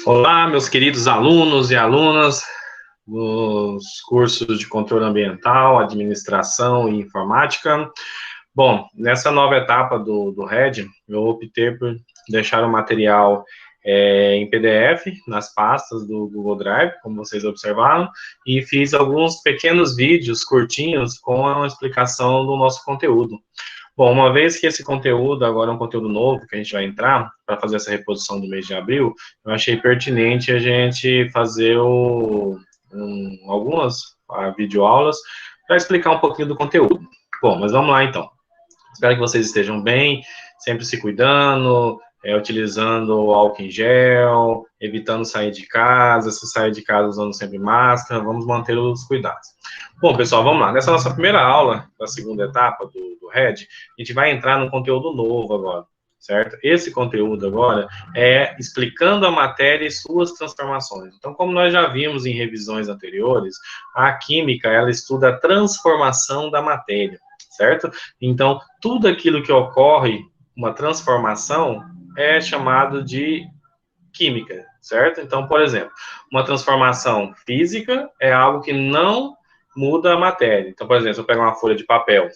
Olá, meus queridos alunos e alunas dos cursos de controle ambiental, administração e informática. Bom, nessa nova etapa do RED, eu optei por deixar o material em PDF, nas pastas do Google Drive, como vocês observaram, e fiz alguns pequenos vídeos curtinhos com a explicação do nosso conteúdo. Bom, uma vez que esse conteúdo agora é um conteúdo novo que a gente vai entrar para fazer essa reposição do mês de abril, eu achei pertinente a gente fazer algumas videoaulas para explicar um pouquinho do conteúdo. Bom, mas vamos lá então. Espero que vocês estejam bem, sempre se cuidando, utilizando álcool em gel, evitando sair de casa, se sair de casa usando sempre máscara, vamos manter os cuidados. Bom, pessoal, vamos lá. Nessa nossa primeira aula, da segunda etapa do RED, a gente vai entrar num conteúdo novo agora, certo? Esse conteúdo agora é explicando a matéria e suas transformações. Então, como nós já vimos em revisões anteriores, a química, ela estuda a transformação da matéria, certo? Então, tudo aquilo que ocorre, uma transformação, é chamado de química, certo? Então, por exemplo, uma transformação física é algo que não muda a matéria. Então, por exemplo, se eu pegar uma folha de papel,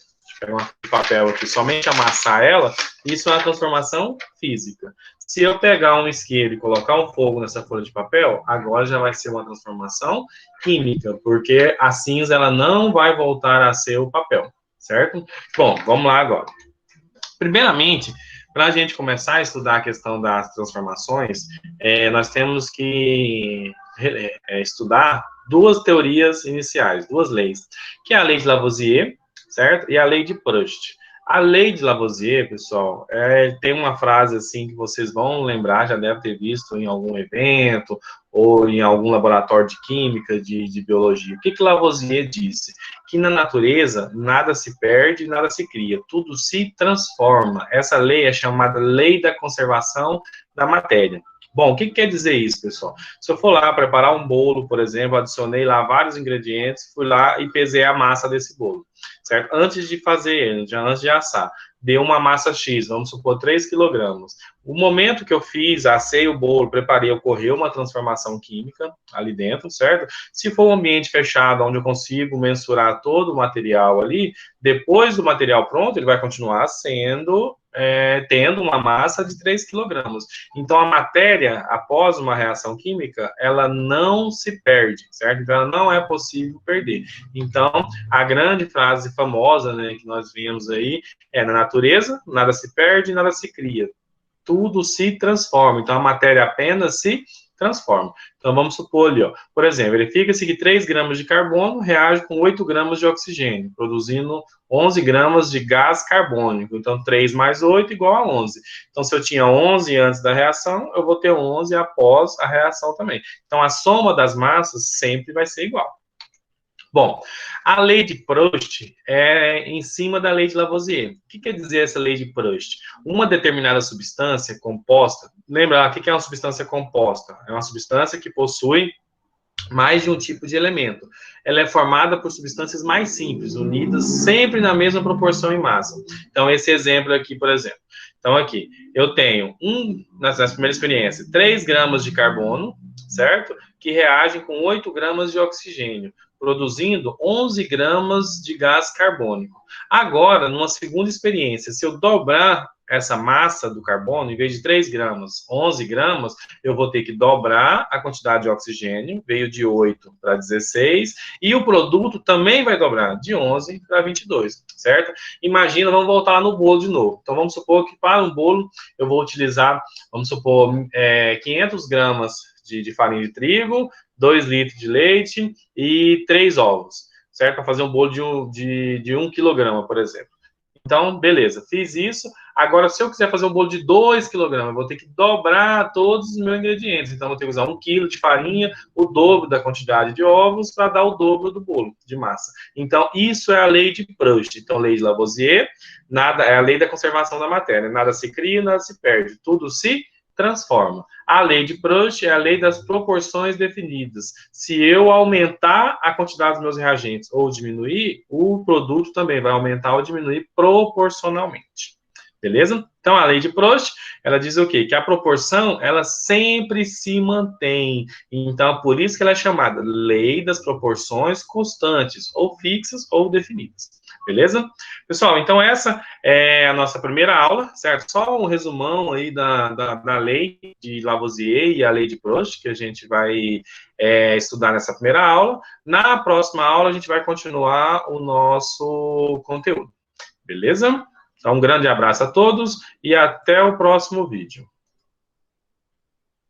aqui, somente amassar ela, isso é uma transformação física. Se eu pegar um isqueiro e colocar um fogo nessa folha de papel, agora já vai ser uma transformação química, porque a cinza ela não vai voltar a ser o papel, certo? Bom, vamos lá agora. Primeiramente, para a gente começar a estudar a questão das transformações, nós temos que estudar duas teorias iniciais, duas leis, que é a lei de Lavoisier, certo? E a lei de Proust. A lei de Lavoisier, pessoal, tem uma frase assim que vocês vão lembrar, já deve ter visto em algum evento ou em algum laboratório de química, de biologia. O que Lavoisier disse? Que na natureza nada se perde, nada se cria, tudo se transforma. Essa lei é chamada lei da conservação da matéria. Bom, o que quer dizer isso, pessoal? Se eu for lá preparar um bolo, por exemplo, adicionei lá vários ingredientes, fui lá e pesei a massa desse bolo, certo? Antes de fazer ele, antes de assar, deu uma massa X, vamos supor 3 quilogramas. O momento que eu fiz, assei o bolo, preparei, ocorreu uma transformação química ali dentro, certo? Se for um ambiente fechado, onde eu consigo mensurar todo o material ali, depois do material pronto, ele vai continuar tendo uma massa de 3 quilogramas. Então, a matéria, após uma reação química, ela não se perde, certo? Então, ela não é possível perder. Então, a grande frase famosa, né, que nós vimos aí, na natureza, nada se perde, nada se cria. Tudo se transforma. Então, a matéria apenas se transforma. Então, vamos supor ali, ó, por exemplo, verifica-se que 3 gramas de carbono reage com 8 gramas de oxigênio, produzindo 11 gramas de gás carbônico. Então, 3 mais 8 igual a 11. Então, se eu tinha 11 antes da reação, eu vou ter 11 após a reação também. Então, a soma das massas sempre vai ser igual. Bom, a lei de Proust é em cima da lei de Lavoisier. O que quer dizer essa lei de Proust? Uma determinada substância composta, lembra, o que é uma substância composta? É uma substância que possui mais de um tipo de elemento. Ela é formada por substâncias mais simples, unidas sempre na mesma proporção em massa. Então, esse exemplo aqui, por exemplo. Então, aqui, eu tenho, nessa primeira experiência, 3 gramas de carbono, certo? Que reagem com 8 gramas de oxigênio, produzindo 11 gramas de gás carbônico. Agora, numa segunda experiência, se eu dobrar essa massa do carbono, em vez de 3 gramas, 11 gramas, eu vou ter que dobrar a quantidade de oxigênio, veio de 8 para 16, e o produto também vai dobrar, de 11 para 22, certo? Imagina, vamos voltar lá no bolo de novo. Então, vamos supor que para um bolo, eu vou utilizar, vamos supor, 500 gramas de farinha de trigo, 2 litros de leite e 3 ovos, certo? Para fazer um bolo de 1 quilograma, por exemplo. Então, beleza, fiz isso. Agora, se eu quiser fazer um bolo de 2 quilogramas, eu vou ter que dobrar todos os meus ingredientes. Então, eu vou ter que usar 1 quilo de farinha, o dobro da quantidade de ovos, para dar o dobro do bolo de massa. Então, isso é a lei de Proust. Então, lei de Lavoisier, é a lei da conservação da matéria. Nada se cria, nada se perde. Tudo se transforma. A lei de Proust é a lei das proporções definidas. Se eu aumentar a quantidade dos meus reagentes ou diminuir, o produto também vai aumentar ou diminuir proporcionalmente. Beleza? Então, a lei de Proust, ela diz o quê? Que a proporção, ela sempre se mantém. Então, por isso que ela é chamada lei das proporções constantes, ou fixas ou definidas. Beleza? Pessoal, então essa é a nossa primeira aula, certo? Só um resumão aí da lei de Lavoisier e a lei de Proust, que a gente vai estudar nessa primeira aula. Na próxima aula, a gente vai continuar o nosso conteúdo. Beleza? Então, um grande abraço a todos e até o próximo vídeo.